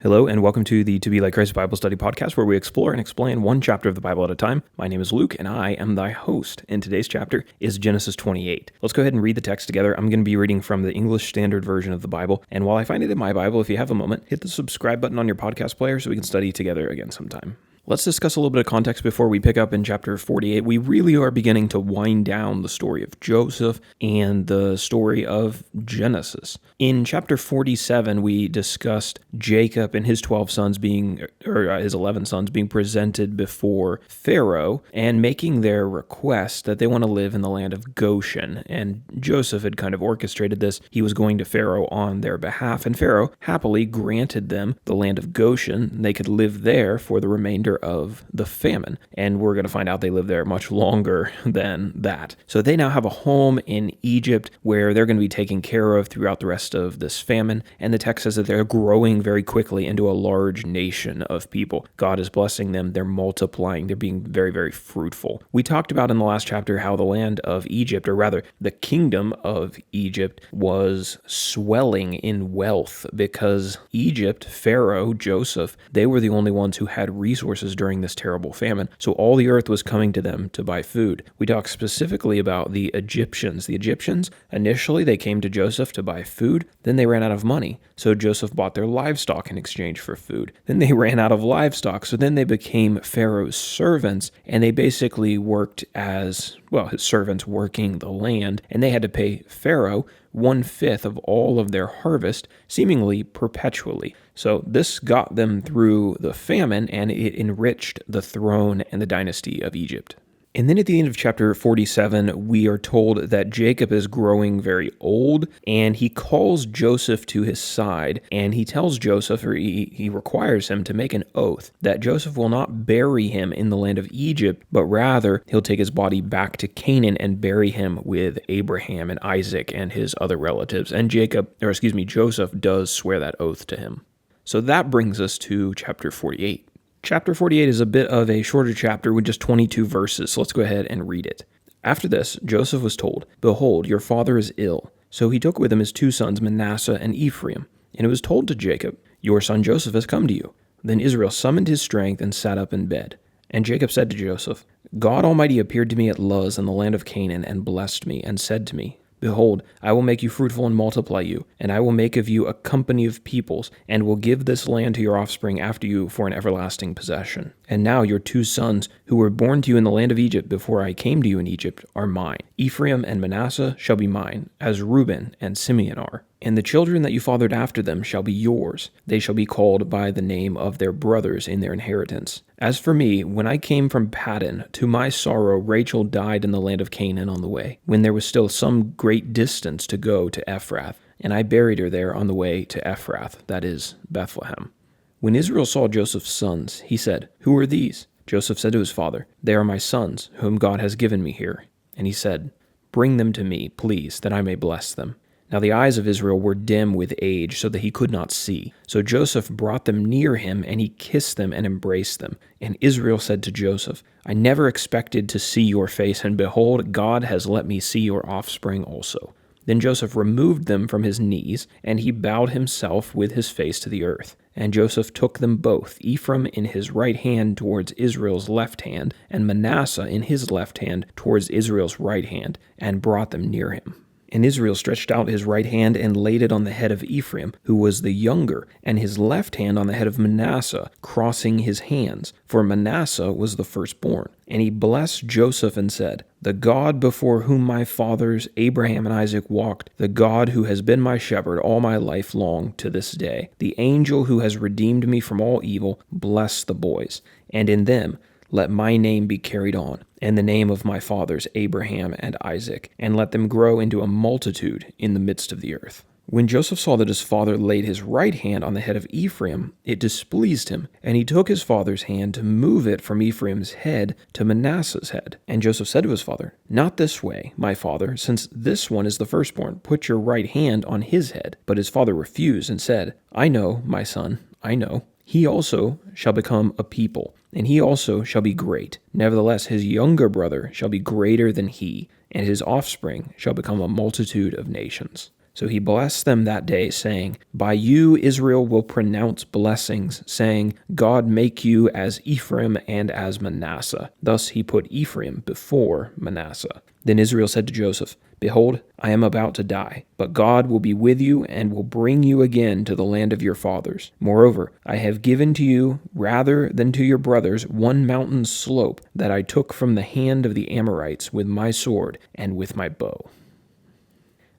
Hello, and welcome to the To Be Like Christ Bible Study Podcast, where we explore and explain one chapter of the Bible at a time. My name is Luke, and I am thy host. And today's chapter is Genesis 28. Let's go ahead and read the text together. I'm going to be reading from the English Standard Version of the Bible. And while I find it in my Bible, if you have a moment, hit the subscribe button on your podcast player so we can study together again sometime. Let's discuss a little bit of context before we pick up in chapter 48. We really are beginning to wind down the story of Joseph and the story of Genesis. In chapter 47, we discussed Jacob and his 12 sons his 11 sons being presented before Pharaoh and making their request that they want to live in the land of Goshen. And Joseph had kind of orchestrated this. He was going to Pharaoh on their behalf, and Pharaoh happily granted them the land of Goshen. They could live there for the remainder of the famine, and we're going to find out they lived there much longer than that. So they now have a home in Egypt where they're going to be taken care of throughout the rest of this famine, and the text says that they're growing very quickly into a large nation of people. God is blessing them, they're multiplying, they're being very, very fruitful. We talked about in the last chapter how the land of Egypt, or rather the kingdom of Egypt, was swelling in wealth because Egypt, Pharaoh, Joseph, they were the only ones who had resources during this terrible famine. So all the earth was coming to them to buy food. We talked specifically about the Egyptians. The Egyptians, initially they came to Joseph to buy food, then they ran out of money. So Joseph bought their livestock in exchange for food. Then they ran out of livestock, so then they became Pharaoh's servants, and they basically worked as, his servants working the land, and they had to pay Pharaoh 1/5 of all of their harvest, seemingly perpetually. So this got them through the famine, and it enriched the throne and the dynasty of Egypt. And then at the end of chapter 47, we are told that Jacob is growing very old, and he calls Joseph to his side, and he tells Joseph, or he requires him to make an oath that Joseph will not bury him in the land of Egypt, but rather he'll take his body back to Canaan and bury him with Abraham and Isaac and his other relatives. And Joseph does swear that oath to him. So that brings us to chapter 48. Chapter 48 is a bit of a shorter chapter with just 22 verses, so let's go ahead and read it. After this, Joseph was told, "Behold, your father is ill." So he took with him his 2 sons, Manasseh and Ephraim. And it was told to Jacob, "Your son Joseph has come to you." Then Israel summoned his strength and sat up in bed. And Jacob said to Joseph, "God Almighty appeared to me at Luz in the land of Canaan and blessed me, and said to me, Behold, I will make you fruitful and multiply you, and I will make of you a company of peoples, and will give this land to your offspring after you for an everlasting possession. And now your 2 sons, who were born to you in the land of Egypt before I came to you in Egypt, are mine. Ephraim and Manasseh shall be mine, as Reuben and Simeon are. And the children that you fathered after them shall be yours. They shall be called by the name of their brothers in their inheritance. As for me, when I came from Paddan, to my sorrow Rachel died in the land of Canaan on the way, when there was still some great distance to go to Ephrath, and I buried her there on the way to Ephrath, that is, Bethlehem. When Israel saw Joseph's sons, he said, Who are these? Joseph said to his father, They are my sons, whom God has given me here. And he said, Bring them to me, please, that I may bless them. Now the eyes of Israel were dim with age, so that he could not see. So Joseph brought them near him, and he kissed them and embraced them. And Israel said to Joseph, I never expected to see your face, and behold, God has let me see your offspring also. Then Joseph removed them from his knees, and he bowed himself with his face to the earth. And Joseph took them both, Ephraim in his right hand towards Israel's left hand, and Manasseh in his left hand towards Israel's right hand, and brought them near him. And Israel stretched out his right hand and laid it on the head of Ephraim, who was the younger, and his left hand on the head of Manasseh, crossing his hands, for Manasseh was the firstborn. And he blessed Joseph and said, The God before whom my fathers Abraham and Isaac walked, the God who has been my shepherd all my life long to this day, the angel who has redeemed me from all evil, bless the boys, and in them let my name be carried on, and the name of my fathers Abraham and Isaac, and let them grow into a multitude in the midst of the earth. When Joseph saw that his father laid his right hand on the head of Ephraim, it displeased him, and he took his father's hand to move it from Ephraim's head to Manasseh's head. And Joseph said to his father, Not this way, my father, since this one is the firstborn. Put your right hand on his head. But his father refused and said, I know, my son, I know. He also shall become a people, and he also shall be great. Nevertheless, his younger brother shall be greater than he, and his offspring shall become a multitude of nations. So he blessed them that day, saying, By you Israel will pronounce blessings, saying, God make you as Ephraim and as Manasseh. Thus he put Ephraim before Manasseh. Then Israel said to Joseph, Behold, I am about to die, but God will be with you and will bring you again to the land of your fathers. Moreover, I have given to you, rather than to your brothers, one mountain slope that I took from the hand of the Amorites with my sword and with my bow.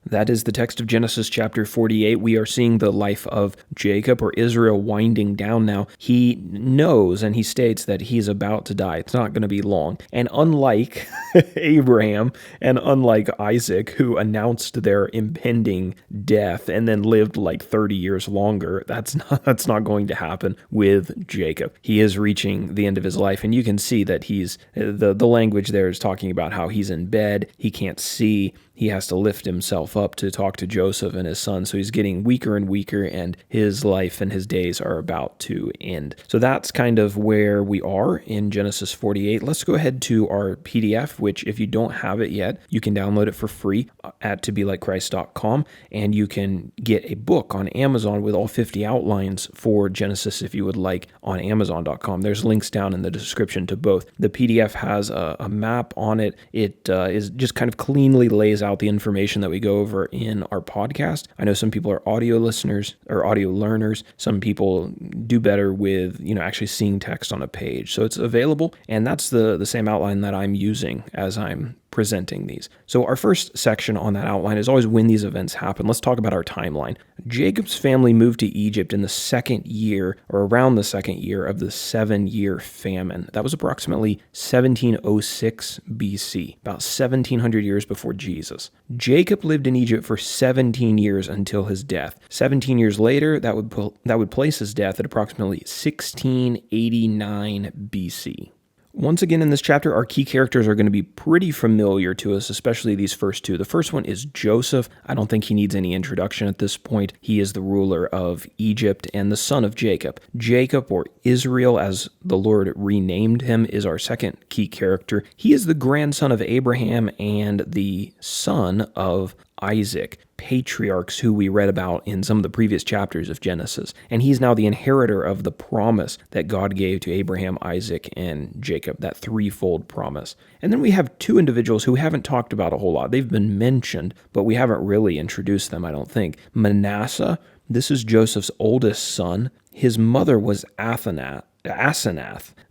That is the text of Genesis chapter 48. We are seeing the life of Jacob, or Israel, winding down now. He knows and he states that he's about to die. It's not going to be long. And unlike Abraham and unlike Isaac, who announced their impending death and then lived like 30 years longer, that's not going to happen with Jacob. He is reaching the end of his life, and you can see that he's the language there is talking about how he's in bed, he can't see, he has to lift himself up to talk to Joseph and his son. So he's getting weaker and weaker, and his life and his days are about to end. So that's kind of where we are in Genesis 48. Let's go ahead to our PDF, which if you don't have it yet, you can download it for free at tobelikechrist.com, and you can get a book on Amazon with all 50 outlines for Genesis if you would like on Amazon.com. There's links down in the description to both. The PDF has a map on it. It is just kind of cleanly lays out the information that we go over in our podcast. I know some people are audio listeners or audio learners. Some people do better with, actually seeing text on a page. So it's available, and that's the same outline that I'm using as I'm presenting these. So our first section on that outline is always when these events happen. Let's talk about our timeline. Jacob's family moved to Egypt in the second year, or around the second year of the 7-year famine. That was approximately 1706 BC, about 1700 years before Jesus. Jacob lived in Egypt for 17 years until his death. 17 years later, that would place his death at approximately 1689 BC. Once again, in this chapter, our key characters are going to be pretty familiar to us, especially these first two. The first one is Joseph. I don't think he needs any introduction at this point. He is the ruler of Egypt and the son of Jacob. Jacob, or Israel, as the Lord renamed him, is our second key character. He is the grandson of Abraham and the son of Isaac, patriarchs who we read about in some of the previous chapters of Genesis. And he's now the inheritor of the promise that God gave to Abraham, Isaac, and Jacob, that threefold promise. And then we have two individuals who we haven't talked about a whole lot. They've been mentioned, but we haven't really introduced them, I don't think. Manasseh, this is Joseph's oldest son. His mother was Asenath,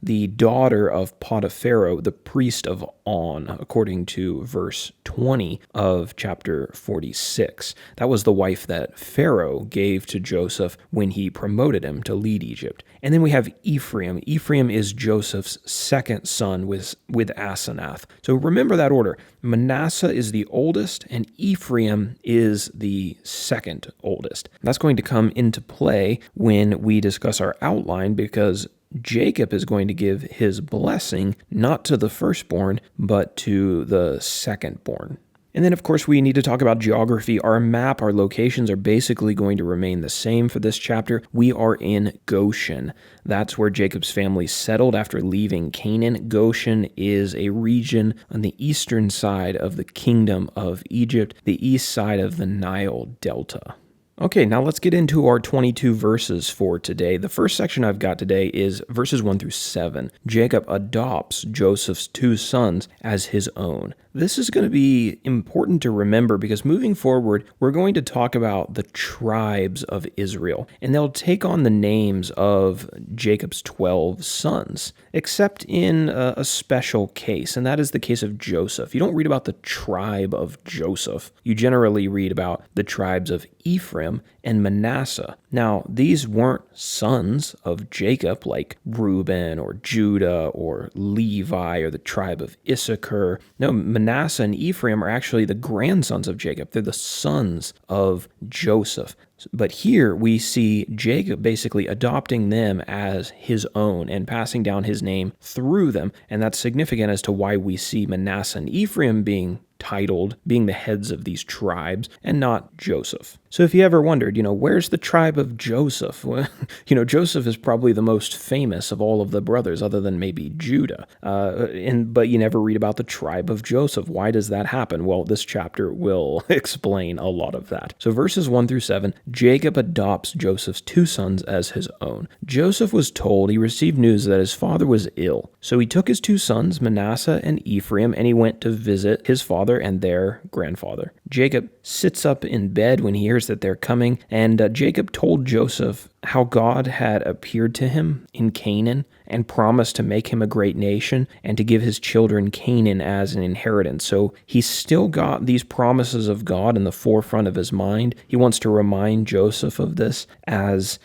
the daughter of Potipharah, the priest of On, according to verse 20 of chapter 46. That was the wife that Pharaoh gave to Joseph when he promoted him to lead Egypt. And then we have Ephraim. Ephraim is Joseph's second son with Asenath. So remember that order. Manasseh is the oldest, and Ephraim is the second oldest. That's going to come into play when we discuss our outline, because Jacob is going to give his blessing not to the firstborn, but to the secondborn. And then, of course, we need to talk about geography. Our map, our locations are basically going to remain the same for this chapter. We are in Goshen. That's where Jacob's family settled after leaving Canaan. Goshen is a region on the eastern side of the kingdom of Egypt, the east side of the Nile Delta. Okay, now let's get into our 22 verses for today. The first section I've got today is verses 1 through 7. Jacob adopts Joseph's two sons as his own. This is going to be important to remember because moving forward, we're going to talk about the tribes of Israel, and they'll take on the names of Jacob's 12 sons, except in a special case, and that is the case of Joseph. You don't read about the tribe of Joseph. You generally read about the tribes of Ephraim and Manasseh. Now, these weren't sons of Jacob like Reuben or Judah or Levi or the tribe of Issachar. No, Manasseh and Ephraim are actually the grandsons of Jacob. They're the sons of Joseph. But here we see Jacob basically adopting them as his own and passing down his name through them. And that's significant as to why we see Manasseh and Ephraim being titled, being the heads of these tribes, and not Joseph. So if you ever wondered, where's the tribe of Joseph? Well, Joseph is probably the most famous of all of the brothers, other than maybe Judah. But you never read about the tribe of Joseph. Why does that happen? Well, this chapter will explain a lot of that. So verses 1-7, Jacob adopts Joseph's 2 sons as his own. Joseph was told he received news that his father was ill. So he took his 2 sons, Manasseh and Ephraim, and he went to visit his father and their grandfather. Jacob sits up in bed when he hears that they're coming, and Jacob told Joseph how God had appeared to him in Canaan and promised to make him a great nation and to give his children Canaan as an inheritance. So he's still got these promises of God in the forefront of his mind. He wants to remind Joseph of this as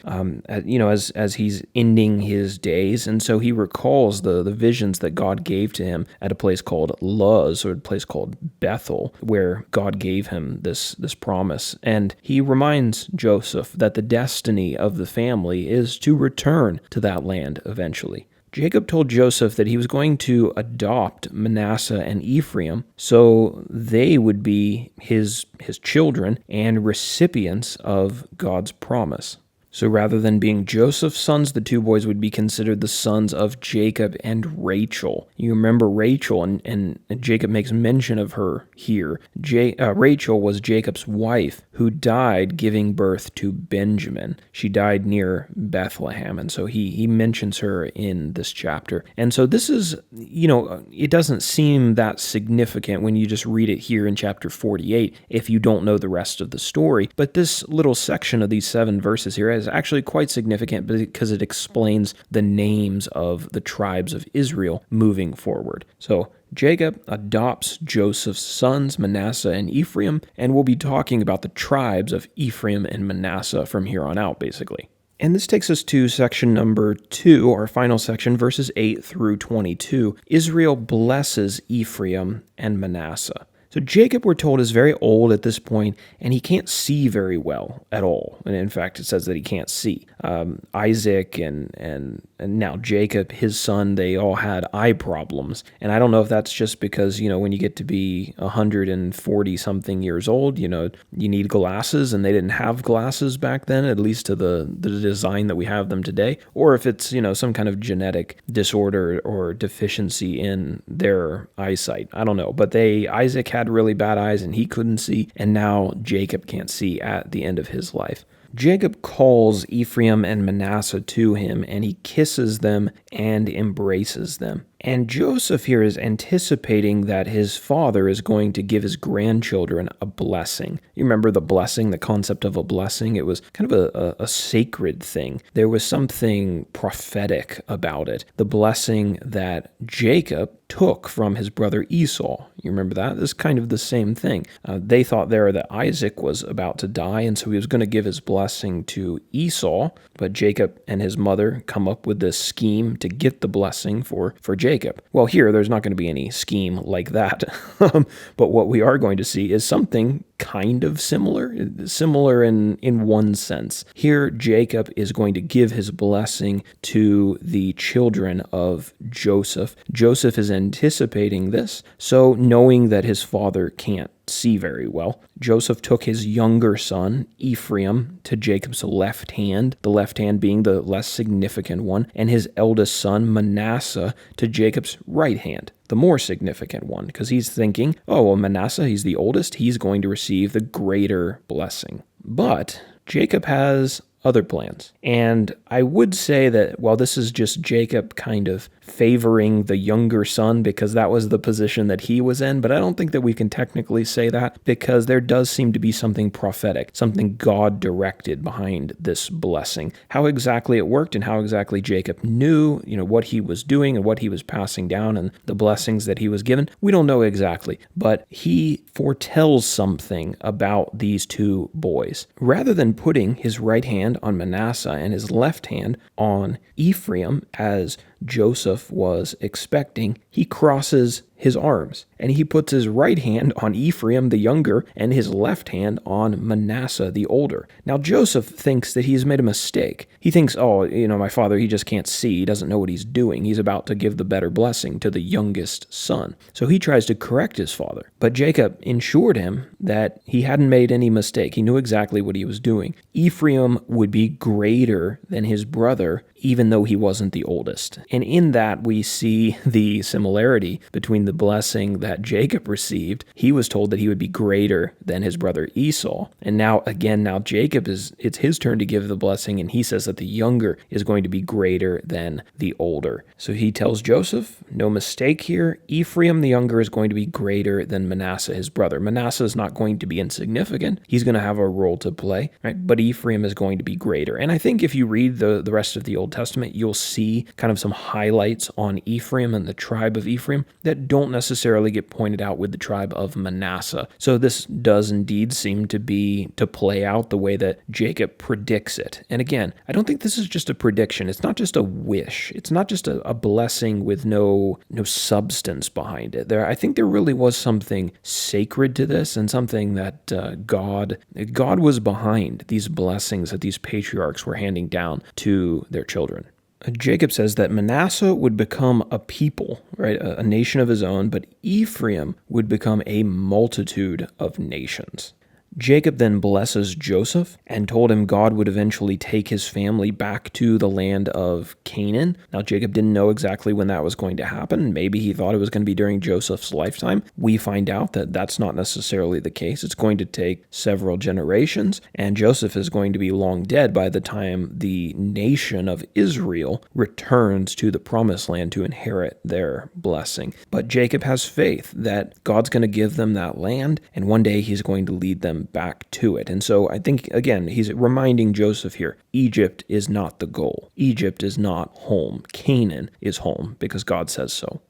he's ending his days. And so he recalls the visions that God gave to him at a place called Luz, or a place called Bethel, where God gave him this promise. And he reminds Joseph that the destiny of the family is to return to that land eventually. Jacob told Joseph that he was going to adopt Manasseh and Ephraim so they would be his children and recipients of God's promise. So rather than being Joseph's sons, the 2 boys would be considered the sons of Jacob and Rachel. You remember Rachel, and Jacob makes mention of her here. Rachel was Jacob's wife who died giving birth to Benjamin. She died near Bethlehem, and so he mentions her in this chapter. And so this is, it doesn't seem that significant when you just read it here in chapter 48 if you don't know the rest of the story. But this little section of these 7 verses here is actually quite significant because it explains the names of the tribes of Israel moving forward. So Jacob adopts Joseph's sons, Manasseh and Ephraim, and we'll be talking about the tribes of Ephraim and Manasseh from here on out, basically. And this takes us to section number 2, our final section, verses 8-22. Israel blesses Ephraim and Manasseh. So Jacob, we're told, is very old at this point, and he can't see very well at all. And in fact, it says that he can't see. Isaac and now Jacob, his son, they all had eye problems. And I don't know if that's just because, when you get to be 140-something years old, you need glasses, and they didn't have glasses back then, at least to the design that we have them today, or if it's, some kind of genetic disorder or deficiency in their eyesight. I don't know. But Isaac had really bad eyes and he couldn't see, and now Jacob can't see at the end of his life. Jacob calls Ephraim and Manasseh to him, and he kisses them and embraces them. And Joseph here is anticipating that his father is going to give his grandchildren a blessing. You remember the blessing, the concept of a blessing? It was kind of a sacred thing. There was something prophetic about it. The blessing that Jacob took from his brother Esau. You remember that? This is kind of the same thing. They thought there that Isaac was about to die, and so he was going to give his blessing to Esau, but Jacob and his mother come up with this scheme to get the blessing for Jacob. Well, here, there's not going to be any scheme like that, but what we are going to see is something kind of similar in one sense. Here, Jacob is going to give his blessing to the children of Joseph. Joseph is anticipating this, so knowing that his father can't see very well, Joseph took his younger son, Ephraim, to Jacob's left hand, the left hand being the less significant one, and his eldest son, Manasseh, to Jacob's right hand, the more significant one, because he's thinking, Manasseh, he's the oldest, he's going to receive the greater blessing. But Jacob has other plans. And I would say that, this is just Jacob kind of favoring the younger son because that was the position that he was in, but I don't think that we can technically say that because there does seem to be something prophetic, something God directed behind this blessing. How exactly it worked and how exactly Jacob knew, what he was doing and what he was passing down and the blessings that he was given, we don't know exactly, but he foretells something about these 2 boys. Rather than putting his right hand on Manasseh and his left hand on Ephraim as Joseph was expecting, he crosses his arms, and he puts his right hand on Ephraim the younger and his left hand on Manasseh the older. Now Joseph thinks that he's made a mistake. He thinks, my father, he just can't see. He doesn't know what he's doing. He's about to give the better blessing to the youngest son. So he tries to correct his father. But Jacob assured him that he hadn't made any mistake. He knew exactly what he was doing. Ephraim would be greater than his brother, even though he wasn't the oldest. And in that, we see the similarity between the blessing that Jacob received. He was told that he would be greater than his brother Esau. And now Jacob it's his turn to give the blessing, and he says that the younger is going to be greater than the older. So he tells Joseph, no mistake here, Ephraim the younger is going to be greater than Manasseh, his brother. Manasseh is not going to be insignificant. He's going to have a role to play, right? But Ephraim is going to be greater. And I think if you read the rest of the Old Testament, you'll see kind of some highlights on Ephraim and the tribe of Ephraim that don't necessarily get pointed out with the tribe of Manasseh. So this does indeed seem to play out the way that Jacob predicts it. And again, I don't think this is just a prediction. It's not just a wish. It's not just a blessing with no substance behind it. I think there really was something sacred to this, and something that God was behind these blessings that these patriarchs were handing down to their children. Jacob says that Manasseh would become a people, right, a nation of his own, but Ephraim would become a multitude of nations. Jacob then blesses Joseph and told him God would eventually take his family back to the land of Canaan. Now, Jacob didn't know exactly when that was going to happen. Maybe he thought it was going to be during Joseph's lifetime. We find out that that's not necessarily the case. It's going to take several generations, and Joseph is going to be long dead by the time the nation of Israel returns to the promised land to inherit their blessing. But Jacob has faith that God's going to give them that land, and one day he's going to lead them back to it. And so I think, again, he's reminding Joseph here, Egypt is not the goal. Egypt is not home. Canaan is home because God says so.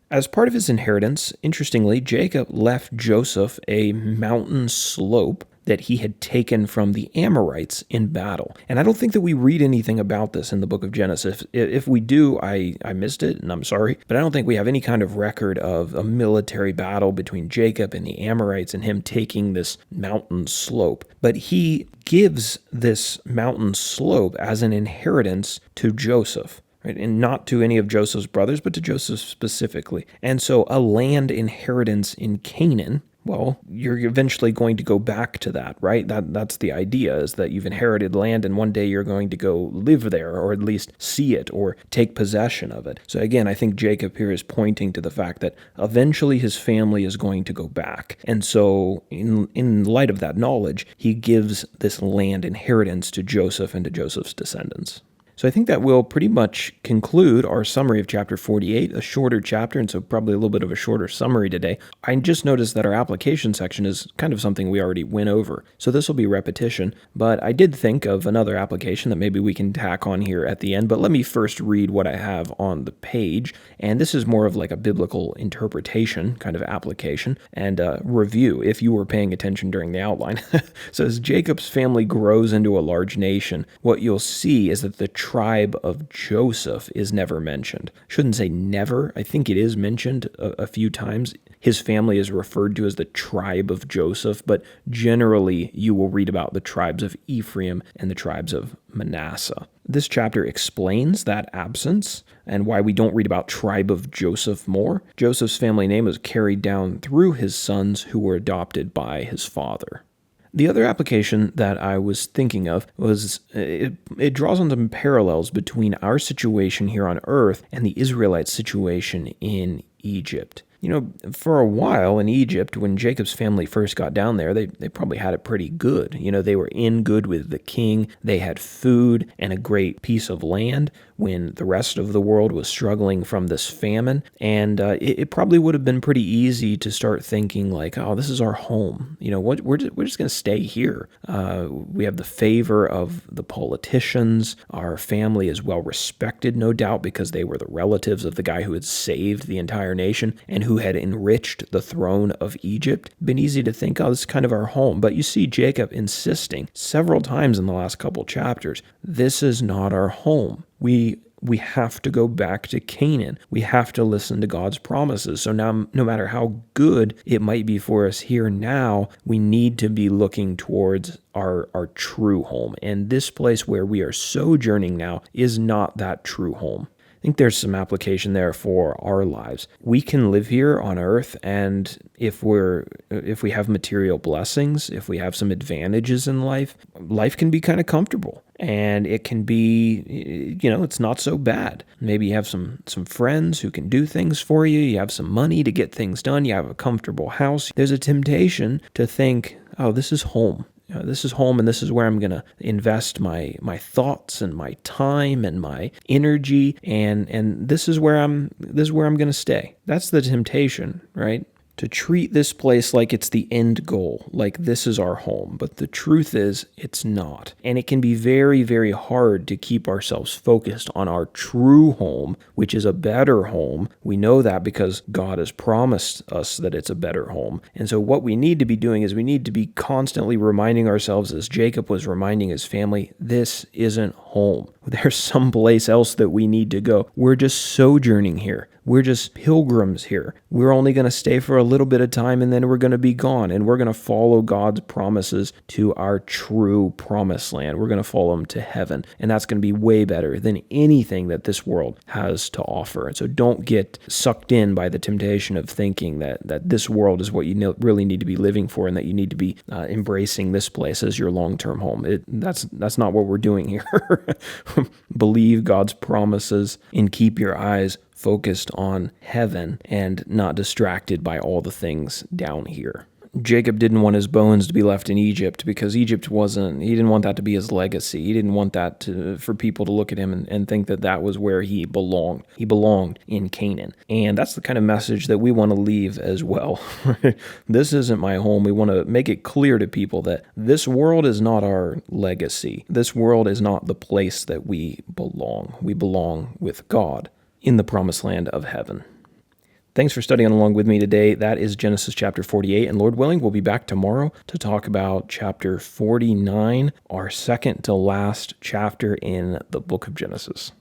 As part of his inheritance, interestingly, Jacob left Joseph a mountain slope that he had taken from the Amorites in battle. And I don't think that we read anything about this in the book of Genesis. If we do, I missed it, and I'm sorry, but I don't think we have any kind of record of a military battle between Jacob and the Amorites and him taking this mountain slope. But he gives this mountain slope as an inheritance to Joseph. Right? And not to any of Joseph's brothers, but to Joseph specifically. And so a land inheritance in Canaan, well, you're eventually going to go back to that, right? That's the idea, is that you've inherited land and one day you're going to go live there, or at least see it or take possession of it. So again, I think Jacob here is pointing to the fact that eventually his family is going to go back. And so in light of that knowledge, he gives this land inheritance to Joseph and to Joseph's descendants. So I think that will pretty much conclude our summary of chapter 48, a shorter chapter, and so probably a little bit of a shorter summary today. I just noticed that our application section is kind of something we already went over, so this will be repetition, but I did think of another application that maybe we can tack on here at the end, but let me first read what I have on the page, and this is more of like a biblical interpretation kind of application and review, if you were paying attention during the outline. So as Jacob's family grows into a large nation, what you'll see is that the tribe of Joseph is never mentioned. Shouldn't say never. I think it is mentioned a few times. His family is referred to as the tribe of Joseph, but generally you will read about the tribes of Ephraim and the tribes of Manasseh. This chapter explains that absence and why we don't read about tribe of Joseph more. Joseph's family name was carried down through his sons who were adopted by his father. The other application that I was thinking of was it draws on some parallels between our situation here on earth and the Israelites' situation in Egypt. You know, for a while in Egypt, when Jacob's family first got down there, they probably had it pretty good. You know, they were in good with the king. They had food and a great piece of land when the rest of the world was struggling from this famine. And it probably would have been pretty easy to start thinking like, oh, this is our home. You know, we're just going to stay here. We have the favor of the politicians. Our family is well respected, no doubt, because they were the relatives of the guy who had saved the entire nation and who had enriched the throne of Egypt. Been easy to think, oh, this is kind of our home. But you see Jacob insisting several times in the last couple chapters, this is not our home. We we have to go back to Canaan. We have to listen to God's promises. So now, no matter how good it might be for us here now, we need to be looking towards our true home. And this place where we are sojourning now is not that true home. I think there's some application there for our lives. We can live here on earth, and if we have material blessings, if we have some advantages in life, life can be kind of comfortable. And it can be, it's not so bad. Maybe you have some friends who can do things for you. You have some money to get things done. You have a comfortable house. There's a temptation to think, oh, this is home. This is home, and this is where I'm going to invest my thoughts and my time and my energy, and this is where I'm going to stay. That's the temptation, right? To treat this place like it's the end goal, like this is our home. But the truth is, it's not. And it can be very, very hard to keep ourselves focused on our true home, which is a better home. We know that because God has promised us that it's a better home. And so what we need to be doing is we need to be constantly reminding ourselves, as Jacob was reminding his family, this isn't home. There's someplace else that we need to go. We're just sojourning here. We're just pilgrims here. We're only going to stay for a little bit of time, and then we're going to be gone, and we're going to follow God's promises to our true promised land. We're going to follow them to heaven, and that's going to be way better than anything that this world has to offer. And so don't get sucked in by the temptation of thinking that this world is what you really need to be living for, and that you need to be embracing this place as your long-term home. That's not what we're doing here. Believe God's promises and keep your eyes focused on heaven and not distracted by all the things down here. Jacob didn't want his bones to be left in Egypt because he didn't want that to be his legacy. He didn't want that for people to look at him and think that was where he belonged. He belonged in Canaan. And that's the kind of message that we want to leave as well. This isn't my home. We want to make it clear to people that this world is not our legacy. This world is not the place that we belong. We belong with God in the promised land of heaven. Thanks for studying along with me today. That is Genesis chapter 48, and Lord willing, we'll be back tomorrow to talk about chapter 49, our second to last chapter in the book of Genesis.